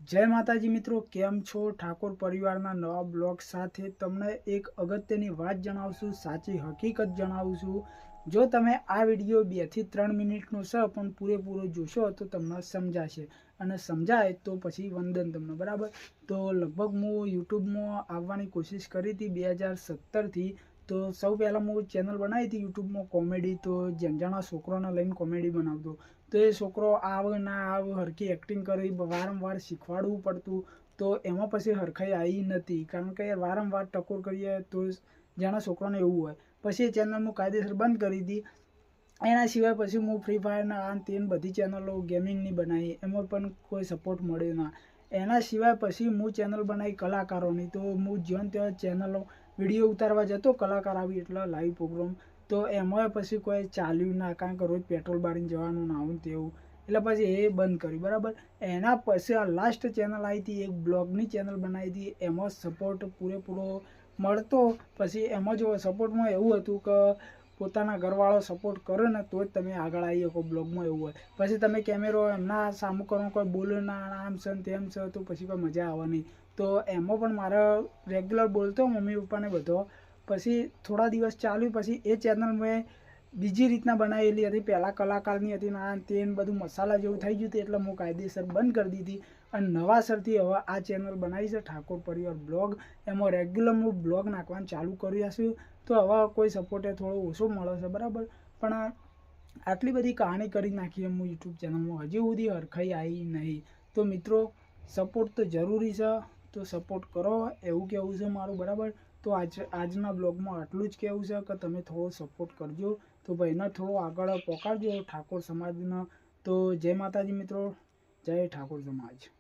जय माताजी मित्रों, केम छो? ठाकुर परिवारना नवा ब्लॉग साथे तमने एक अगत्यनी वात जणावशुं, साची हकीकत जणावशुं। जो तमे आ विडियो 2 થી 3 મિનિટનો છે પણ પૂરેપૂરો જોશો તો તમને સમજાશે અને સમજાય તો પછી વંદન તમને, બરાબર? તો લગભગ હું યુટ્યુબમાં આવવાની કોશિશ કરી હતી 2017થી। તો સૌ પહેલાં હું ચેનલ બનાવી હતી યુટ્યુબમાં કોમેડી, તો જંજાણા છોકરોને લઈને કોમેડી બનાવતો। તો એ છોકરો આવે ના આવે, હરખી એક્ટિંગ કરી, વારંવાર શીખવાડવું પડતું, તો એમાં પછી હરખાઈ આવી નથી, કારણ કે વારંવાર ટકોર કરીએ તો જાણે છોકરાને એવું હોય। પછી એ ચેનલ હું કાયદેસર બંધ કરી હતી। એના સિવાય પછી હું ફ્રી ફાયરના આ તે બધી ચેનલો ગેમિંગની બનાવી, એમાં પણ કોઈ સપોર્ટ મળ્યો ના। એના સિવાય પછી હું ચેનલ બનાવી કલાકારોની, તો હું જ્યાં ત્યાં ચેનલો વિડીયો ઉતારવા જતો, કલાકાર આવી એટલે લાઈવ પ્રોગ્રામ, તો એમાં પછી કોઈ ચાલ્યું ના, કારણ કે રોજ પેટ્રોલ બાળીને જવાનું ના આવું તેવું, એટલે પછી એ બંધ કર્યું, બરાબર? એના પછી આ લાસ્ટ ચેનલ આવી હતી, એક બ્લોગની ચેનલ બનાવી હતી, એમાં સપોર્ટ પૂરેપૂરો મળતો। પછી એમાં જો સપોર્ટમાં એવું હતું કે પોતાના ઘરવાળો સપોર્ટ કરે ને તો જ તમે આગળ આવી શકો, બ્લોગમાં એવું હોય। પછી તમે કેમેરો એમના સામું કરો, કોઈ બોલે ના, આમ છે તેમ છે, તો પછી કોઈ મજા આવે નહીં। તો એમાં પણ મારે રેગ્યુલર બોલતો મમ્મી પપ્પાને બધો। પછી થોડા દિવસ ચાલ્યું, પછી એ ચેનલ મેં બીજી રીતના બનાવેલી હતી, પહેલાં કલાકારની હતી, આ તે બધું મસાલા જેવું થઈ ગયું હતું, એટલે હું કાયદેસર બંધ કરી દીધી અને નવાસરથી હવે આ ચેનલ બનાવી છે ઠાકોર પરિવાર બ્લોગ। એમાં રેગ્યુલર હું બ્લોગ નાખવાનું ચાલુ કર્યા છું, તો હવે કોઈ સપોર્ટે થોડો ઓછો મળે છે, બરાબર? પણ આટલી બધી કહાની કરી નાખી હું યુટ્યુબ ચેનલમાં, હજી સુધી હરખાઈ આવી નહીં। તો મિત્રો, સપોર્ટ તો જરૂરી છે, તો સપોર્ટ કરો એવું કહેવું છે મારું, બરાબર? તો આજના બ્લોગમાં આટલું જ કહેવું છે કે તમે થોડો સપોર્ટ કરજો, તો ભાઈને થોડો આગળ પહોંચાડજો ઠાકોર સમાજના। તો જય માતાજી મિત્રો, જય ઠાકોર સમાજ।